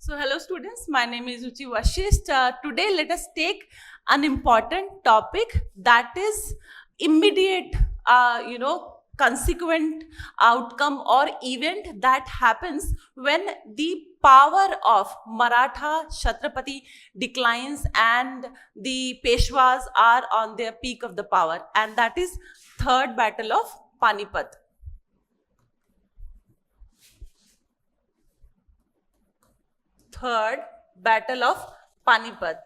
So hello students, my name is Ruchi Vashisht. Today let us take an important topic that is immediate, consequent outcome or event that happens when the power of Maratha Chhatrapati declines and the Peshwas are on their peak of the power, and that is Third Battle of Panipat. Third Battle of Panipat.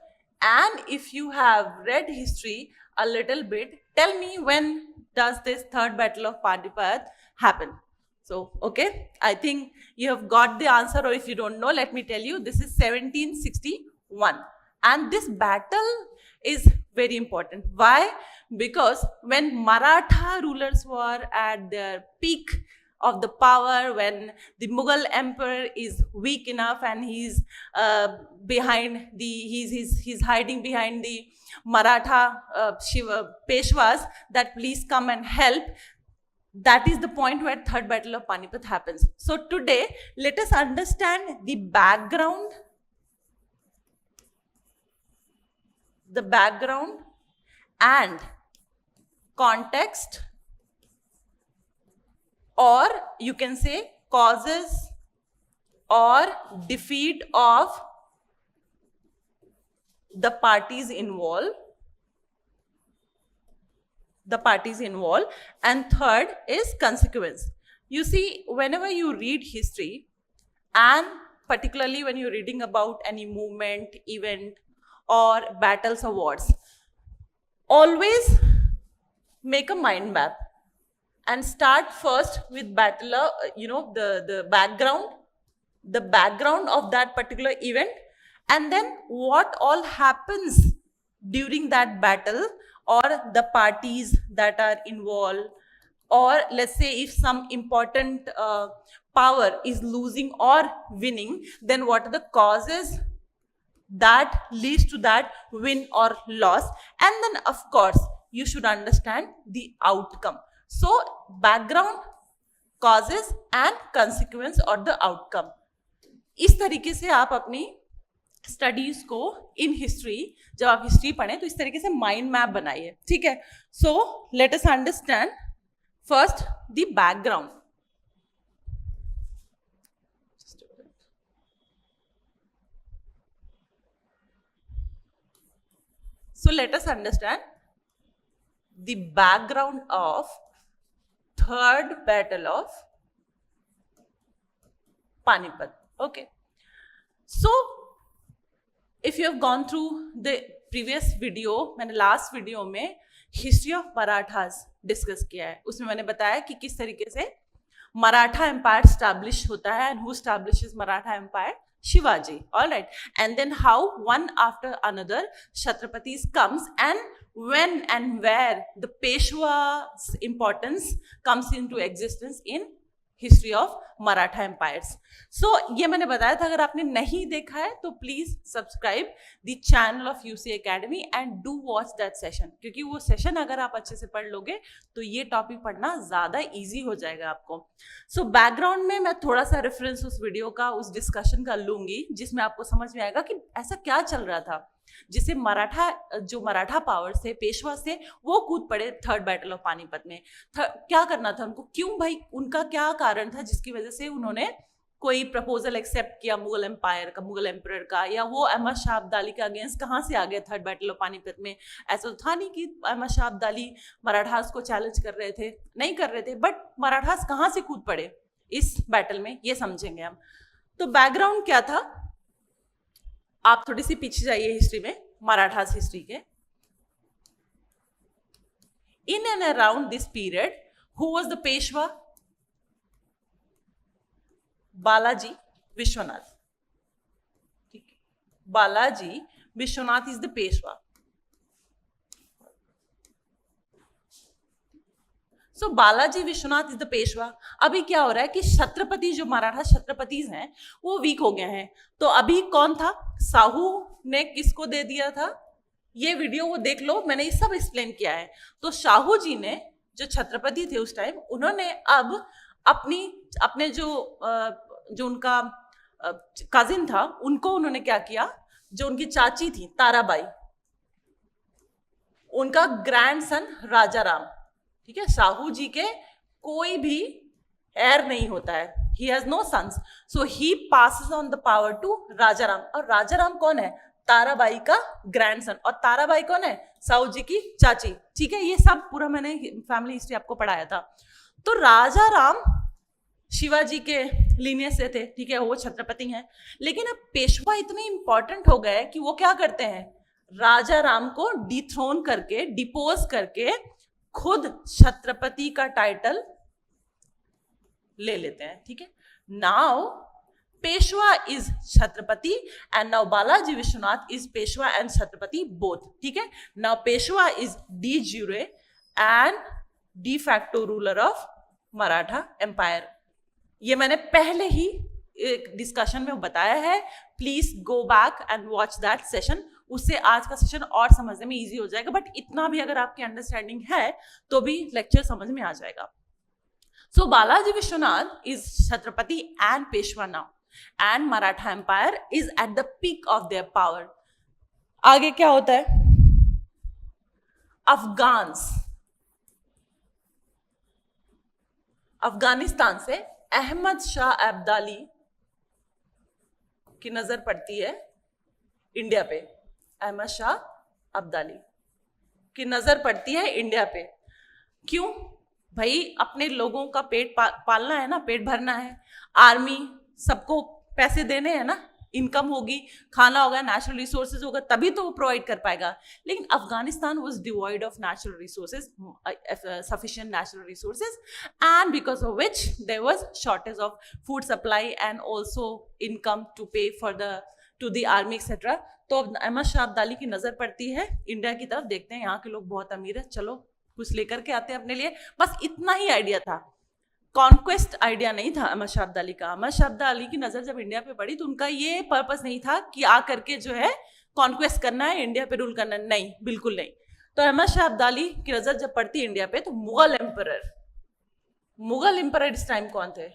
And if you have read history a little bit, tell me when does this Third Battle of Panipat happen? So, okay, I think you have got the answer, or if you don't know, let me tell you, this is 1761. And this battle is very important. Why? Because when Maratha rulers were at their peak of the power, when the Mughal emperor is weak enough and he's he's hiding behind the Maratha Peshwas that please come and help. That is the point where Third Battle of Panipat happens. So today, let us understand the background and context, or you can say causes or defeat of the parties involved. And third is consequence. You see, whenever you read history, and particularly when you're reading about any movement, event, or battles or wars, always make a mind map and start first with the background of that particular event, and then what all happens during that battle, or the parties that are involved, or let's say if some important power is losing or winning, then what are the causes that leads to that win or loss, and then of course you should understand the outcome. So background, causes and consequence or the outcome. इस तरीके से आप अपनी studies को in history, जब आप history पढ़ें तो इस तरीके से माइंड मैप बनाइए, ठीक है. सो let us understand first the background. So let us understand the background of Third Battle of Panipat. Okay. So if you have gone through the previous video, मैंने last video में history of Marathas discuss किया है. उसमें मैंने बताया कि किस तरीके से मराठा एम्पायर स्टैब्लिश होता है, and who establishes Maratha Empire? Shivaji. All right. And then how one after another Chhatrapatis comes, and when and where the Peshwa's importance comes into existence in history of Maratha empires. So ये मैंने बताया था, अगर आपने नहीं देखा है तो please subscribe the channel of UC academy and do watch that session, क्योंकि वो सेशन अगर आप अच्छे से पढ़ लोगे तो ये टॉपिक पढ़ना ज्यादा इजी हो जाएगा आपको. सो बैकग्राउंड में मैं थोड़ा सा रेफरेंस उस वीडियो का, उस डिस्कशन का लूंगी, जिसमें आपको समझ में आएगा कि ऐसा क्या चल रहा था जिसे मराठा पावर्स थे, पेशवास थे, वो कूद पड़े थर्ड बैटल ऑफ पानीपत में. क्या करना था उनको, क्यों भाई, उनका क्या कारण था जिसकी वजह से उन्होंने कोई प्रपोजल एक्सेप्ट किया मुगल एम्परर का, या वो अहमद शाह अब्दाली के अगेंस्ट कहाँ से आ गए थर्ड बैटल ऑफ पानीपत में. ऐसा तो था नहीं कि अहमद शाह अब्दाली मराठास को चैलेंज कर रहे थे, नहीं कर रहे थे, बट मराठास कहाँ से कूद पड़े इस बैटल में, ये समझेंगे हम. तो बैकग्राउंड क्या था, आप थोड़ी सी पीछे जाइए हिस्ट्री में, मराठास हिस्ट्री के. In and around this period who was the Peshwa? Balaji Vishwanath. ठीक है, Balaji Vishwanath is the Peshwa. So Balaji Vishwanath is the Peshwa. अभी क्या हो रहा है कि छत्रपति, जो मराठा छत्रपतिज हैं, वो वीक हो गए हैं. तो अभी कौन था, साहू ने किसको दे दिया था, ये वीडियो वो देख लो, मैंने ये सब एक्सप्लेन किया है. तो शाहू जी ने, जो छत्रपति थे उस टाइम, उन्होंने अब अपने जो उनका कजिन था, उनको उन्होंने क्या किया, जो उनकी चाची थी ताराबाई, उनका ग्रैंडसन राजाराम, ठीक है, शाहू जी के कोई भी हेयर नहीं होता है, he has no sons, so he passes on the power to Rajaram. और राजाराम कौन है, ताराबाई का ग्रैंडसन, और ताराबाई कौन है, शाहू जी की चाची, ठीक है, ये सब पूरा मैंने फैमिली हिस्ट्री आपको पढ़ाया था। तो राजाराम शिवाजी के लीनियज से थे, ठीक है, वो छत्रपति हैं, लेकिन अब पेशवा इतने इंपॉर्टेंट हो गए कि वो क्या करते हैं, राजा राम को डिथ्रोन करके, डिपोज करके खुद छत्रपति का टाइटल ले लेते हैं, ठीक है। Now Peshwa is Chhatrapati and now Balaji Vishwanath is Peshwa and Chhatrapati both, ठीक है। Now Peshwa is de jure and de facto ruler of Maratha empire. ये मैंने पहले ही एक डिस्कशन में बताया है, please go back and watch that session, उससे आज का सेशन और समझने में इजी हो जाएगा, बट इतना भी अगर आपकी अंडरस्टैंडिंग है तो भी लेक्चर समझ में आ जाएगा। So Balaji Vishwanath is Chhatrapati and Peshwa now, and Maratha empire is at the peak of their power. आगे क्या होता है, अफगानिस्तान से अहमद शाह अब्दाली की नजर पड़ती है इंडिया पे, अहमद शाह अब्दाली की नजर पड़ती है इंडिया पे। क्यों भाई, अपने लोगों का पेट पालना है ना, पेट भरना है, आर्मी सबको पैसे देने हैं ना, इनकम होगी, खाना होगा, नेचुरल रिसोर्सेज होगा, तभी तो वो प्रोवाइड कर पाएगा। लेकिन Afghanistan was devoid of natural resources, sufficient natural resources, and because of which there was shortage of food supply and also income to pay for the army etcetera. तो अहमद शाह अब्दाली की नजर पड़ती है इंडिया की तरफ, देखते हैं यहाँ के लोग बहुत अमीर है, चलो कुछ लेकर के आते हैं अपने लिए, बस इतना ही आइडिया था, कॉन्क्वेस्ट आइडिया नहीं था अहमद शाह अब्दाली का। अहमद शाह अब्दाली की नजर जब इंडिया पे पड़ी तो उनका ये पर्पस नहीं था कि आ करके जो है कॉन्क्वेस्ट करना है, इंडिया पे रूल करना है, नहीं, बिल्कुल नहीं। तो अहमद शाह अब्दाली की नजर जब पड़ती है इंडिया पे तो मुगल एम्परर इस टाइम कौन थे,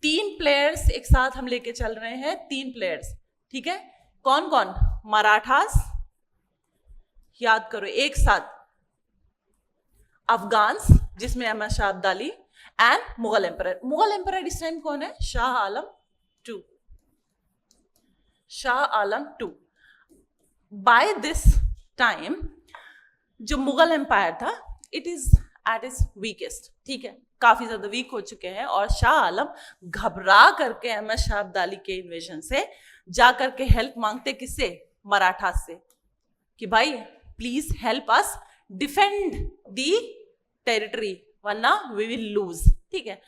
3 प्लेयर्स एक साथ हम लेके चल रहे हैं, 3 प्लेयर्स, ठीक है, कौन कौन, मराठास, याद करो एक साथ, अफगान्स जिसमें Ahmad Shah Abdali, and Mughal emperor. Mughal emperor इस टाइम कौन है, Shah Alam two. By this time जो मुगल एम्पायर था, it is at is weakest, ठीक है, काफी ज्यादा वीक हो चुके हैं, और शाह आलम घबरा करके अहमद शाह अब्दाली के इन्वेजन से जा करके हेल्प मांगते, किससे, मराठा से, कि भाई please help us defend the territory वरना वी विल लूज, ठीक है।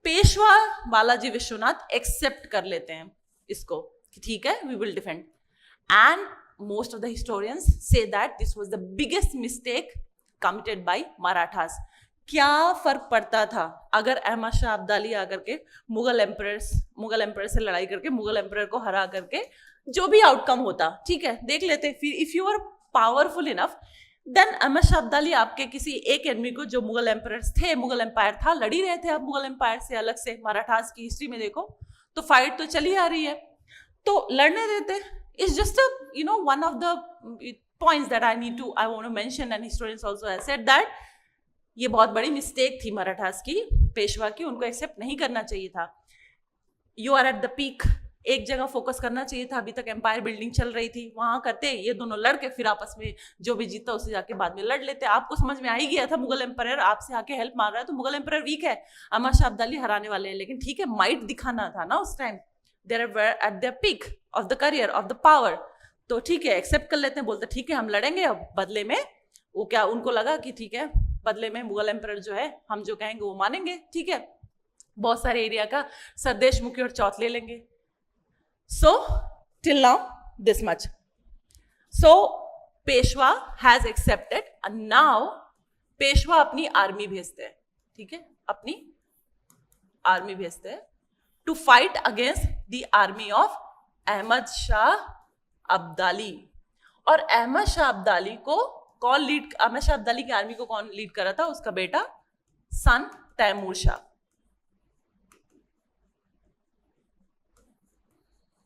पेशवा बालाजी विश्वनाथ एक्सेप्ट कर लेते हैं इसको कि ठीक है, we will defend, and most of the historians say that this was the biggest mistake committed by Marathas. क्या फर्क पड़ता था अगर अहमद शाह अब्दाली आकर के मुगल एम्परर से लड़ाई करके मुगल एम्परर को हरा करके जो भी आउटकम होता, ठीक है, देख लेते, फिर if you are powerful enough then Ahmad Shah Abdali आपके किसी एक एनिमी को, जो मुगल एम्परर्स थे, मुगल एम्पायर था, लड़ ही रहे थे अब मुगल एम्पायर से अलग से, मराठास की हिस्ट्री में देखो तो फाइट तो चली आ रही है, तो लड़ने देते। It's just one of the points that I want to mention, and historians also have said that ये बहुत बड़ी मिस्टेक थी मराठास की, पेशवा की, उनको एक्सेप्ट नहीं करना चाहिए था। You are at the peak, एक जगह फोकस करना चाहिए था, अभी तक एम्पायर बिल्डिंग चल रही थी, वहां करते ये दोनों लड़के, फिर आपस में जो भी जीता उसे जाके बाद में लड़ लेते। आपको समझ में आ ही गया था मुगल एम्पायर आपसे आके हेल्प मांग रहा है, तो मुगल एम्पायर वीक है, अहमद शाह अब्दाली हराने वाले हैं, लेकिन ठीक है, माइट दिखाना था ना उस time, there were at the peak of the career of the power, तो ठीक है, एक्सेप्ट कर लेते हैं, बोलते ठीक है हम लड़ेंगे, अब बदले में वो क्या, उनको लगा कि ठीक है बदले में मुगल एम्पायर जो है हम जो कहेंगे वो मानेंगे, ठीक है, बहुत सारे एरिया का सरदेश मुखी और चौथ ले लेंगे। So till now this much. So Peshwa has accepted and now Peshwa अपनी आर्मी भेजते हैं, ठीक है, अपनी आर्मी भेजते हैं to fight against the army of Ahmad Shah Abdali. और अहमद शाह अब्दाली को कौन लीड, अहमद शाह अब्दाली की आर्मी को कौन लीड कर रहा था, उसका बेटा सन Taimur Shah.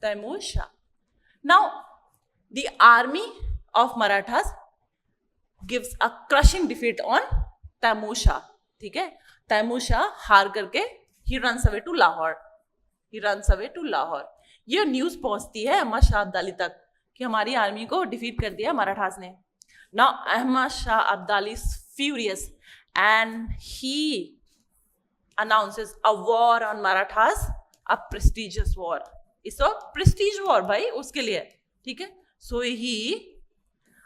Taimur-Shah. Now, the army of Marathas gives a crushing defeat on Taimur-Shah. ठीक है, Taimur-Shah हार करके he runs away to Lahore. He runs away to Lahore. ये न्यूज पहुंचती है अहमद शाह अब्दाली तक कि हमारी आर्मी को डिफीट कर दिया मराठास ने. Now Ahmad Shah Abdali is furious and he announces a war on Marathas, a prestigious war. It's a prestige war भाई उसके लिए, ठीक है. So he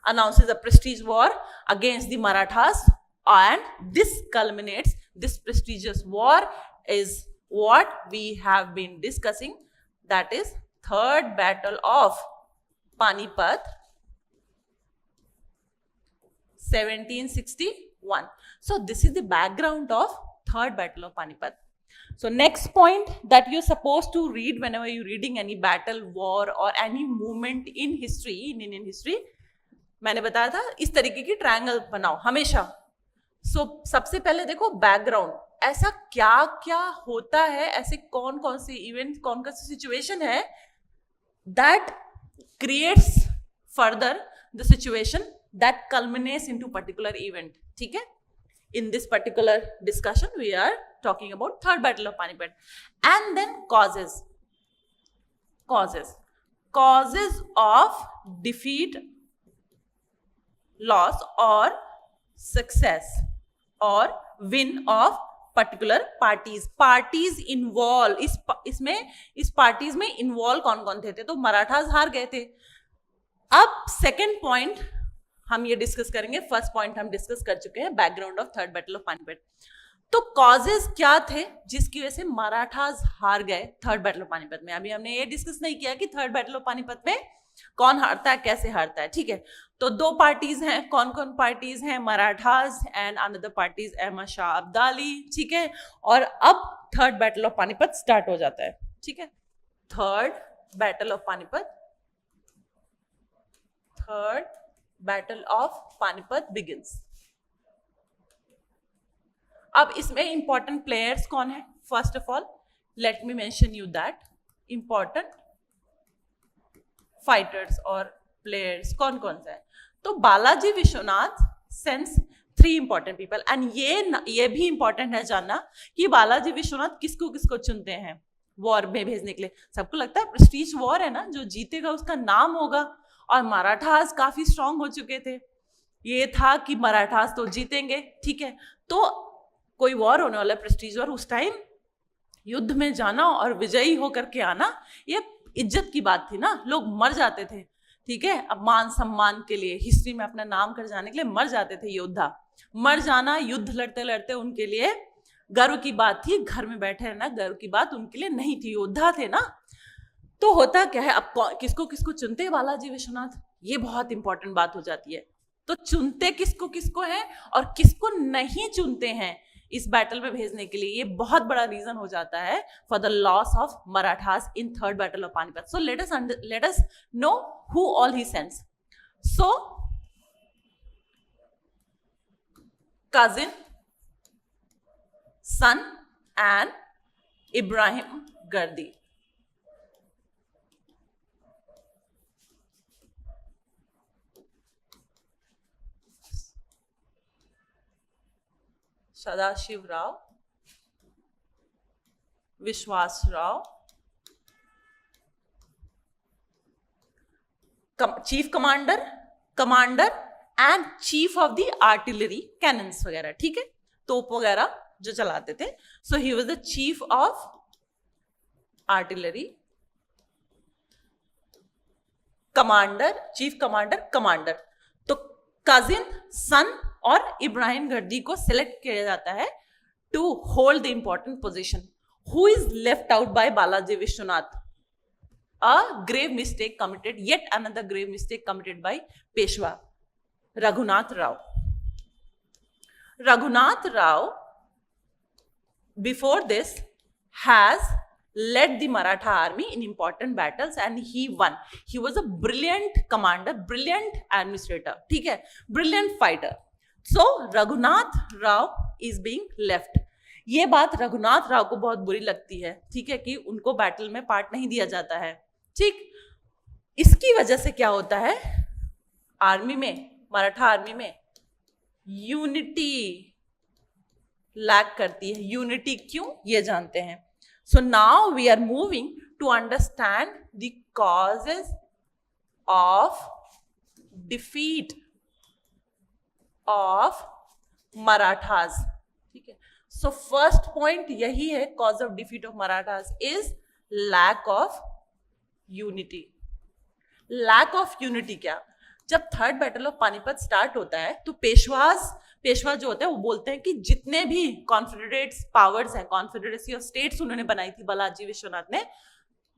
announces a prestige war against the Marathas, and this culminates, this prestigious war is what we have been discussing, that is Third Battle of Panipat 1761. So this is the background of Third Battle of Panipat. So next point that you're supposed to read whenever you're reading any battle, war or any movement in history, in Indian history, मैंने बताया था इस तरीके की triangle बनाओ हमेशा. So सबसे पहले देखो बैकग्राउंड, ऐसा क्या क्या होता है, ऐसे कौन कौन से इवेंट, कौन कौन सी सिचुएशन है that creates further the situation that culminates into particular event. ठीक है, in this particular discussion we are talking about Third Battle of Panipat. And then causes of defeat, loss or success or win of particular parties involve. इस parties में involve कौन कौन थे? तो मराठास हार गए थे. अब सेकेंड पॉइंट हम ये डिस्कस करेंगे. फर्स्ट पॉइंट हम डिस्कस कर चुके हैं, background of third battle of Panipat. तो कॉजेज क्या थे जिसकी वजह से मराठास हार गए थर्ड बैटल ऑफ पानीपत में? अभी हमने ये डिस्कस नहीं किया कि थर्ड बैटल ऑफ पानीपत में कौन हारता है, कैसे हारता है. ठीक है, तो दो पार्टीज हैं. कौन कौन पार्टीज हैं? Marathas and another parties Ahmad Shah Abdali. ठीक है, और अब third battle of Panipat start हो जाता है. ठीक है, third battle of Panipat, third battle of Panipat begins. अब इसमें इंपॉर्टेंट प्लेयर्स कौन है? First of all let me mention you that important fighters और प्लेयर्स कौन कौन सा है. तो Balaji Vishwanath sense 3 important people. And ये भी इंपॉर्टेंट है जानना कि बालाजी विश्वनाथ किसको किसको चुनते हैं वॉर में भेजने के लिए. सबको लगता है प्रेस्टीज वॉर है ना, जो जीतेगा उसका नाम होगा, और मराठास काफी स्ट्रांग हो चुके थे. ये था कि मराठास तो जीतेंगे. ठीक है, तो कोई वॉर होने वाला प्रेस्टीज वॉर, उस टाइम युद्ध में जाना और विजयी होकर के आना ये इज्जत की बात थी ना. लोग मर जाते थे. ठीक है, अब मान सम्मान के लिए, हिस्ट्री में अपना नाम कर जाने के लिए मर जाते थे योद्धा. मर जाना युद्ध लड़ते लड़ते उनके लिए गर्व की बात थी. घर में बैठे रहना गर्व की बात उनके लिए नहीं थी. योद्धा थे ना. तो होता क्या है, अब किसको किसको चुनते हैं बालाजी विश्वनाथ, ये बहुत इंपॉर्टेंट बात हो जाती है. तो चुनते किसको किसको है और किसको नहीं चुनते हैं इस बैटल में भेजने के लिए, ये बहुत बड़ा रीजन हो जाता है for the loss of Marathas in third battle of Panipat. So let us know who all he sends. So cousin, son and Ibrahim Gardi. Sadashiv Rao, Vishwas Rao, chief commander and chief of the artillery, cannons वगैरह. ठीक है, तोप वगैरह जो चलाते थे. So he was the chief of artillery, commander, chief commander. तो cousin, son और इब्राहिम गर्दी को सिलेक्ट किया जाता है to hold the important position. Who is left out by Balaji Vishwanath? A grave mistake committed, yet another grave mistake committed by Peshwa Raghunath Rao. Raghunath Rao before this has led the Maratha army in important battles and he won. He was a brilliant commander, brilliant administrator, ठीक है, brilliant fighter. So Raghunath Rao is being left. ये बात रघुनाथ राव को बहुत बुरी लगती है. ठीक है, कि उनको बैटल में पार्ट नहीं दिया जाता है. ठीक। इसकी वजह से क्या होता है, आर्मी में, मराठा आर्मी में यूनिटी लैक करती है। यूनिटी क्यों, ये जानते हैं। So now we are moving to understand the causes of defeat of Marathas, ठीक है। सो फर्स्ट पॉइंट यही है, cause of defeat of Marathas is lack of unity. Lack of unity क्या, जब third battle of Panipat start होता है तो पेशवा जो होते हैं वो बोलते हैं कि जितने भी कॉन्फेडरेट्स पावर्स हैं, कॉन्फेडरेसी ऑफ स्टेट्स उन्होंने बनाई थी बालाजी विश्वनाथ ने,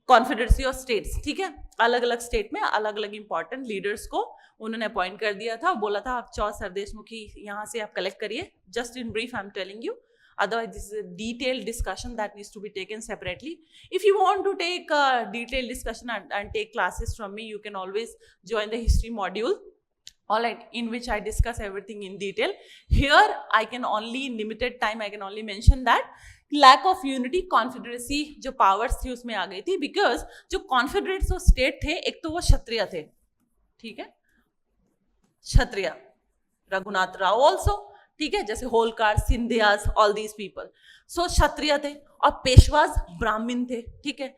कॉन्फेडरेसी ऑफ स्टेट्स, ठीक है, अलग अलग स्टेट में अलग अलग इंपॉर्टेंट लीडर्स को उन्होंने अपॉइंट कर दिया था, बोला था आप 4 सरदेशमुखी यहाँ से आप कलेक्ट करिए। Just in brief I am telling you, otherwise this is a detailed discussion that needs to be taken separately. If you want to take a detailed discussion and take classes from me, you can always join the history module, all right, in which I discuss everything in detail. Here I can only, in limited time I can only mention that lack of unity, confederacy जो powers थी उसमें आ गई थी, because जो confederates और state थे, एक तो वो क्षत्रिय थे, ठीक है, क्षत्रिय, रघुनाथ राव ऑल्सो, ठीक है, जैसे होलकार, सिंधियास, ऑल दीज पीपल, सो क्षत्रिय थे, और पेशवाज ब्राह्मण थे, ठीक है।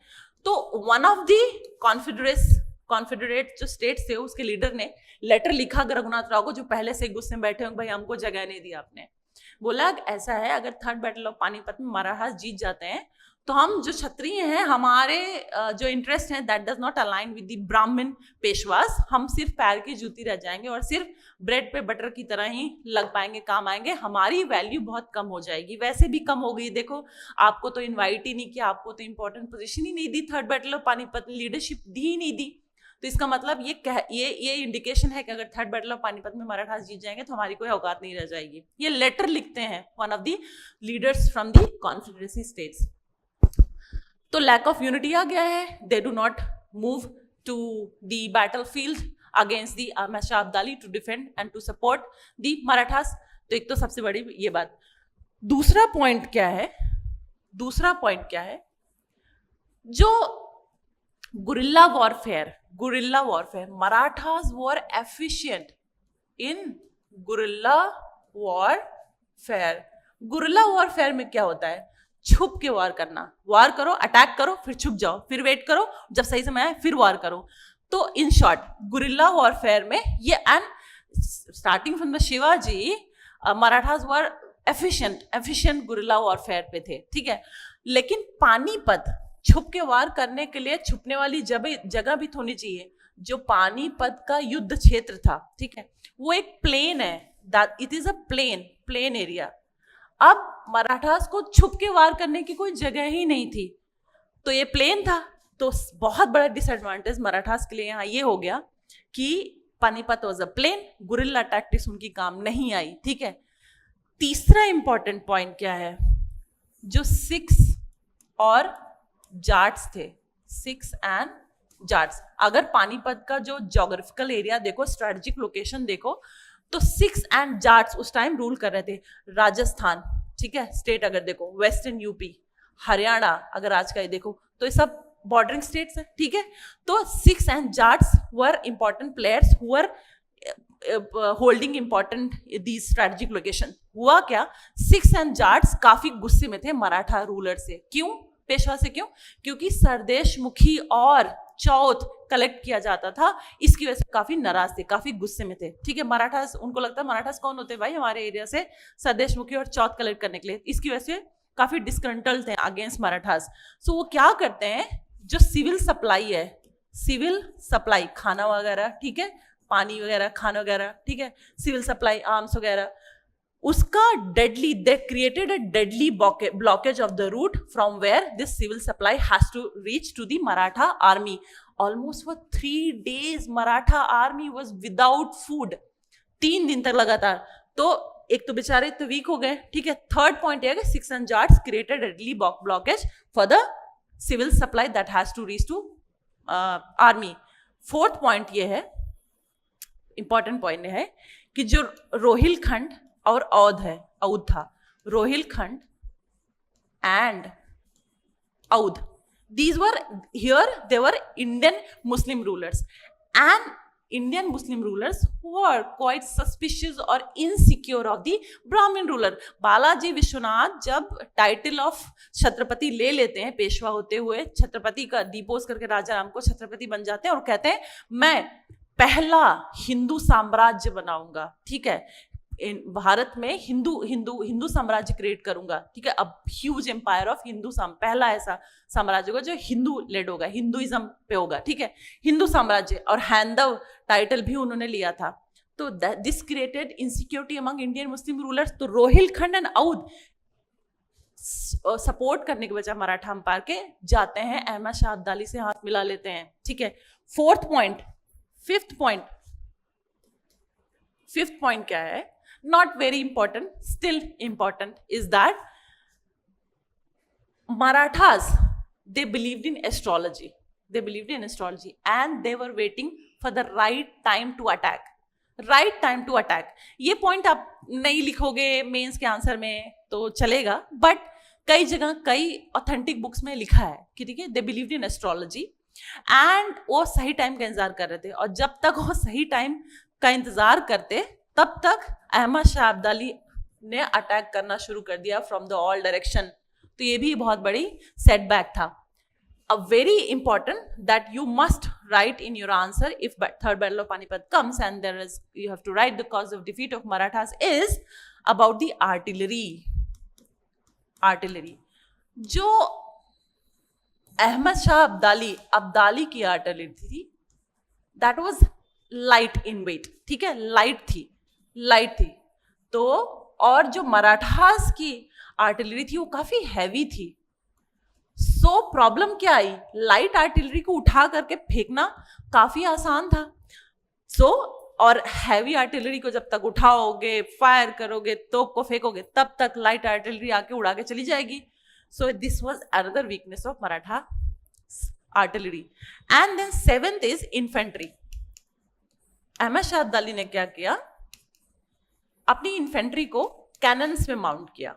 तो वन ऑफ द कॉन्फेडरेट जो स्टेट्स थे उसके लीडर ने लेटर लिखा रघुनाथ राव को, जो पहले से गुस्से में बैठे होंगे, भाई हमको जगह नहीं दी आपने। बोला ऐसा है, अगर थर्ड बैटल ऑफ पानीपत में मराठास जीत जाते हैं तो हम जो क्षत्रिय हैं, हमारे जो इंटरेस्ट हैं that does not align with the ब्राह्मण पेशवास, हम सिर्फ पैर की जूती रह जाएंगे और सिर्फ ब्रेड पे बटर की तरह ही लग पाएंगे, काम आएंगे, हमारी वैल्यू बहुत कम हो जाएगी, वैसे भी कम हो गई, देखो आपको तो इन्वाइट ही नहीं किया, आपको तो इंपॉर्टेंट पोजीशन ही नहीं दी, थर्ड बैटल ऑफ पानीपत में लीडरशिप दी ही नहीं दी। तो इसका मतलब ये इंडिकेशन है कि अगर थर्ड बैटल ऑफ पानीपत में मराठास जीत जाएंगे तो हमारी कोई औकात नहीं रह जाएगी। ये लेटर लिखते हैं one of the leaders from the confederacy states. तो लैक ऑफ यूनिटी आ गया है, they do not move to the battlefield against the Ahmad Shah Abdali to defend and to support the Marathas. तो एक तो सबसे बड़ी ये बात। दूसरा पॉइंट क्या है, जो गुरिल्ला वॉरफेयर, मराठास वर एफिशिएंट इन गुरिल्ला वॉरफेयर में क्या होता है, छुप के वार करना, वार करो, अटैक करो, फिर छुप जाओ, फिर वेट करो, जब सही समय आए फिर वार करो। तो इन शॉर्ट गुरिल्ला वॉरफेयर में ये, and starting from the Shivaji Marathas were efficient guerrilla warfare पे थे, ठीक है। लेकिन पानीपत छुप के वार करने के लिए छुपने वाली जगह भी होनी चाहिए। जो पानीपत का युद्ध क्षेत्र था, ठीक है, वो एक प्लेन है, it is a plain area. अब मराठास को छुप के वार करने की कोई जगह ही नहीं थी, तो ये प्लेन था, तो बहुत बड़ा डिसएडवांटेज मराठास के लिए यहाँ ये हो गया कि Panipat was a plain, guerrilla tactics उनकी काम नहीं आई, ठीक है। तीसरा इंपॉर्टेंट पॉइंट क्या है, जो सिख्स और जाट्स थे, सिख्स एंड जाट्स, अगर पानीपत का जो ज्योग्राफिकल एरिया देखो, स्ट्रेटेजिक लोकेशन देखो, तो सिख्स एंड जाट्स उस टाइम रूल कर रहे थे। राजस्थान, ठीक है, स्टेट अगर देखो, वेस्टर्न यूपी, हरियाणा अगर आज का ये देखो, तो ये सब बॉर्डरिंग स्टेट्स है, ठीक है। तो Sikhs and Jats were important players who were holding important the strategic location. हुआ क्या, सिख्स एंड जाट्स काफी गुस्से में थे मराठा रूलर से। क्यों, पेशवा से क्यों, क्योंकि सरदेशमुखी और चौथ कलेक्ट किया जाता था, इसकी वजह से काफी नाराज थे, काफी गुस्से में थे, ठीक है। मराठास, उनको लगता है मराठास कौन होते हैं भाई हमारे एरिया से सरदेशमुखी और चौथ कलेक्ट करने के लिए, इसकी वजह से काफी डिस्कंटल्ड थे अगेंस्ट मराठास। सो वो क्या करते हैं, जो सिविल सप्लाई है, सिविल सप्लाई, खाना वगैरह, ठीक है, पानी वगैरह, खाना वगैरह, ठीक है, सिविल सप्लाई, आर्म्स वगैरह, उसका deadly, they created a deadly blockage of the route from where this civil supply has to reach to the Maratha army. Almost for 3 days Maratha army was without food, 3 दिन तक लगातार। तो एक तो बेचारे तो वीक हो गए, ठीक है। थर्ड पॉइंट है कि Sikhs and Jats created deadly blockage for the civil supply that has to reach to army. Fourth point ये है, इंपॉर्टेंट पॉइंट है कि जो रोहिलखंड और औध था, Rohilkhand and Aundh, These were here, they were Indian Muslim rulers, and Indian Muslim rulers were quite suspicious or insecure of the Brahmin ruler. Balaji Vishwanath जब title of Chhatrapati ले लेते हैं पेशवा होते हुए, छत्रपति का डिपोज करके राजा राम को छत्रपति बन जाते हैं और कहते हैं मैं पहला हिंदू साम्राज्य बनाऊंगा, ठीक है, भारत में हिंदू साम्राज्य क्रिएट करूंगा, ठीक है, अब ह्यूज एम्पायर ऑफ पहला ऐसा साम्राज्य होगा जो हिंदू लेड होगा, हिंदुइज्म पे होगा, ठीक है, हिंदू साम्राज्य, और हैंदव टाइटल भी उन्होंने लिया था. तो this created insecurity among Indian Muslim rulers. तो रोहिलखंड एंड औध सपोर्ट करने के बजाय मराठा अंपायर के जाते हैं, अहमद शाह अब्दाली से हाथ मिला लेते हैं, ठीक है. फिफ्थ पॉइंट क्या है? Not very important, still important, is that Marathas, they believed in astrology. And they were waiting for the right time to attack. ये पॉइंट आप नहीं लिखोगे मेंस के आंसर में तो चलेगा, बट कई जगह कई ऑथेंटिक बुक्स में लिखा है कि ठीक है, they believed in astrology and वो सही टाइम का इंतजार कर रहे थे, और जब तक वो सही टाइम का इंतजार करते तब तक अहमद शाह अब्दाली ने अटैक करना शुरू कर दिया फ्रॉम द ऑल डायरेक्शन. तो ये भी बहुत बड़ी सेटबैक था. A very important that you must write in your answer if third battle of Panipat comes and there is you have to write the cause of defeat of Marathas is about the artillery. जो अहमद शाह अब्दाली की artillery थी, that was light in weight, ठीक है, light थी. तो और जो मराठास की आर्टिलरी थी वो काफी हैवी थी. सो प्रॉब्लम क्या आई? लाइट आर्टिलरी को उठा करके फेंकना काफी आसान था. सो और हैवी आर्टिलरी को जब तक उठाओगे, फायर करोगे, तोप को फेंकोगे, तब तक लाइट आर्टिलरी आके उड़ा के चली जाएगी. So this was another weakness of Maratha artillery. And then seventh is infantry. Ahmad Shah Abdali ने क्या किया? अपनी इन्फेंट्री को कैनन्स पे माउंट किया,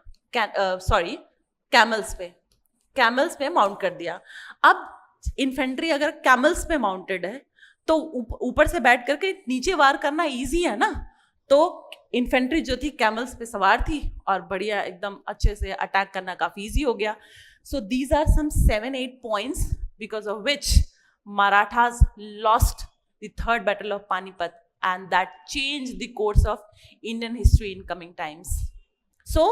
कैमल्स पे माउंट कर दिया. अब इन्फेंट्री अगर कैमल्स पे माउंटेड है तो ऊपर से बैठ करके नीचे वार करना इजी है ना. तो इन्फेंट्री जो थी कैमल्स पे सवार थी और बढ़िया एकदम अच्छे से अटैक करना काफी इजी हो गया. So these are some 7-8 points because of which Marathas lost the third battle of Panipat, and that changed the course of Indian history in coming times. So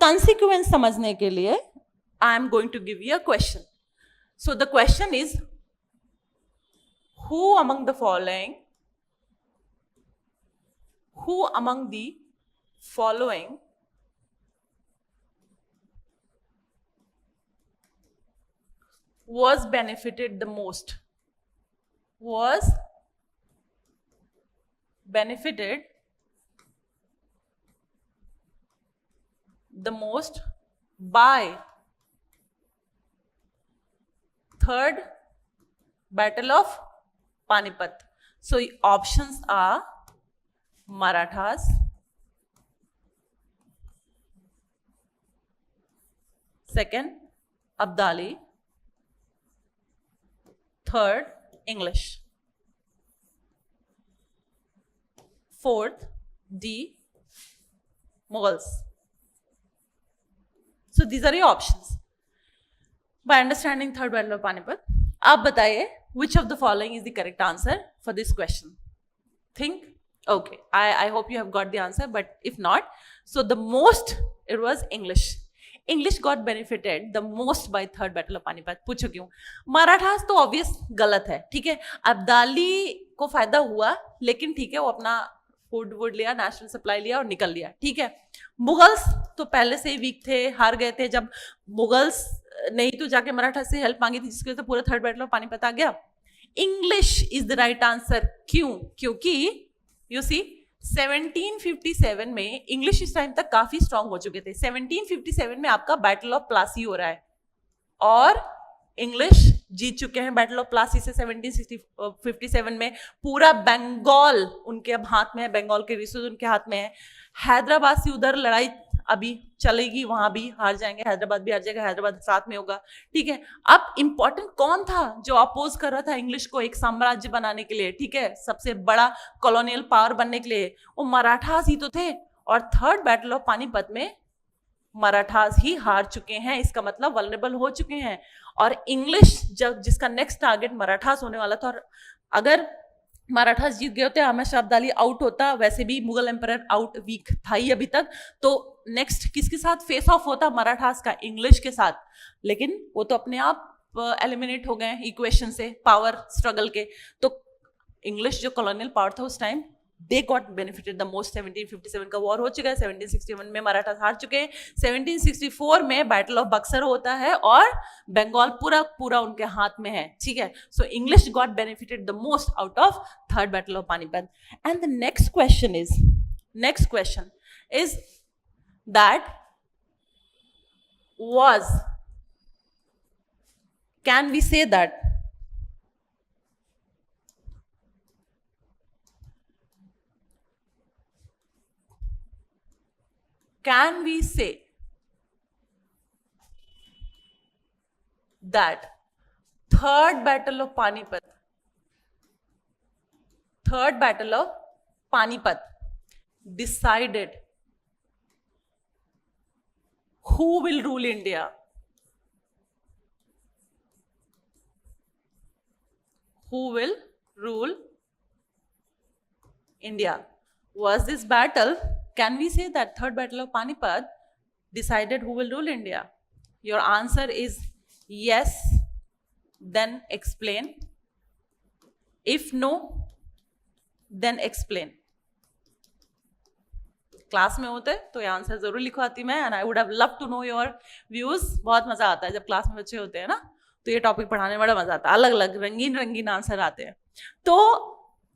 consequence समझने के लिए I am going to give you a question. So the question is, who among the following was benefited the most by third battle of Panipat? So options are Marathas, second Abdali, third English, fourth the Mughals. So these are your options. By understanding third battle of Panipat, आप बताइए which of the following is the correct answer for this question? Think. Okay, I hope you have got the answer, but if not, so the most, it was English got benefited the most by third battle of Panipat. पूछो क्यों? मराठास तो obvious गलत है, ठीक है. अब्दाली को फायदा हुआ, लेकिन ठीक है वो अपना फूड लिया, नेशनल सप्लाई लिया और निकल लिया, ठीक है. मुगल्स तो पहले से ही वीक थे, हार गए थे. जब मुगल्स नहीं तो जाके मराठा से हेल्प मांगी थी, जिसकी वजह से पूरा थर्ड बैटल ऑफ पानीपत आ गया. English is the right answer. क्यों? क्योंकि यू सी 1757 में इंग्लिश इस टाइम तक काफी स्ट्रांग हो चुके थे. 1757 में आपका बैटल ऑफ प्लासी हो रहा है और इंग्लिश जीत चुके हैं बैटल ऑफ प्लासी से. 1757 में पूरा बंगाल उनके अब हाथ में है, बंगाल के रिसोर्स उनके हाथ में है. हैदराबाद से उधर लड़ाई अभी चलेगी, वहां भी हार जाएंगे, हैदराबाद भी हार जाएगा, हैदराबाद साथ में होगा, ठीक है। अब इंपॉर्टेंट कौन था जो अपोज कर रहा था इंग्लिश को एक साम्राज्य बनाने के लिए, ठीक है, सबसे बड़ा कॉलोनियल पावर बनने के लिए, वो मराठास ही तो थे। और थर्ड बैटल ऑफ पानीपत में मराठास ही हार चुके हैं, इसका मतलब वल्नरेबल हो चुके हैं। और इंग्लिश जब जिसका नेक्स्ट टारगेट मराठास होने वाला था, और अगर मराठास जीत गए होते, अहमद शाह अब्दाली आउट होता, वैसे भी मुगल एम्पायर आउट वीक था ही अभी तक, तो नेक्स्ट किसके साथ फेस ऑफ होता, मराठास का, इंग्लिश के साथ। लेकिन वो तो अपने आप एलिमिनेट हो गए इक्वेशन से, पावर स्ट्रगल के। तो इंग्लिश जो कॉलोनियल पावर था उस time, they got benefited the most. 1757 का वॉर हो चुका है, 1761 में मराठा हार चुके हैं, 1764 में बैटल ऑफ बक्सर होता है और बंगाल पूरा पूरा उनके हाथ में है, ठीक है। So English got benefited the most out of third battle of Panipat. And the next question is that was, can we say that third battle of Panipat decided who will rule India? Who will rule India? Was this battle, can we say that third battle of Panipat decided who will rule India? Your answer is yes, then explain. If no, then explain. Class में होते तो ये answer जरूर लिखवाती मैं, and I would have love to know your views. बहुत मजा आता है जब क्लास में बच्चे होते हैं ना, तो ये टॉपिक पढ़ाने में बड़ा मजा आता है, अलग अलग रंगीन रंगीन आंसर आते हैं। तो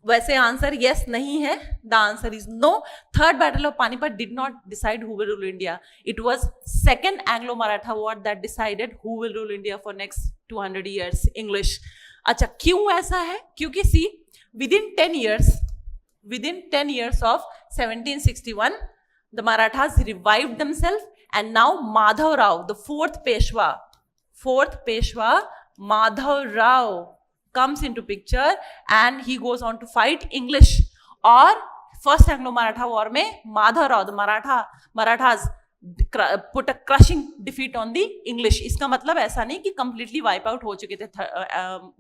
वैसे आंसर यस नहीं है, the answer is no. Third battle of Panipat did not decide who will rule India, it was second Anglo Maratha war that decided who will rule India for next 200 years English. अच्छा, क्यों ऐसा है? क्योंकि see within 10 years of 1761, the Marathas revived themselves, and now Madhav Rao, the fourth Peshwa, Madhav Rao comes into picture, and he goes on to fight English. और first Anglo-Maratha war में Madhav Rao, the Marathas put a crushing defeat on the English. इसका मतलब ऐसा नहीं कि completely wipe out हो चुके थे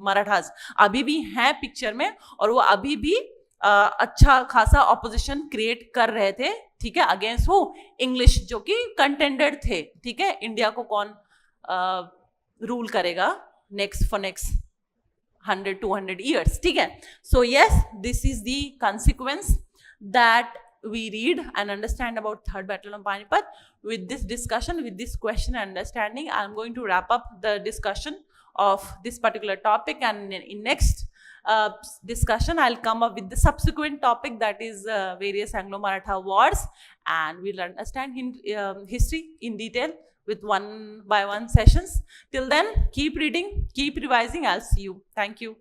Marathas, अभी भी हैं पिक्चर में, और वो अभी भी अच्छा खासा ऑपोजिशन क्रिएट कर रहे थे, ठीक है, अगेंस्ट वो इंग्लिश जो कि कंटेंडेड थे, ठीक है। इंडिया को कौन रूल करेगा नेक्स्ट 100-200 years, ठीक है। So yes, this is the consequence that we read and understand about third battle of Panipat. With this discussion, with this question and understanding, I'm going to wrap up the discussion of this particular topic, and in next discussion I'll come up with the subsequent topic, that is various Anglo-Maratha wars, and we'll understand history in detail with one by one sessions. Till then, keep reading, keep revising. I'll see you. Thank you.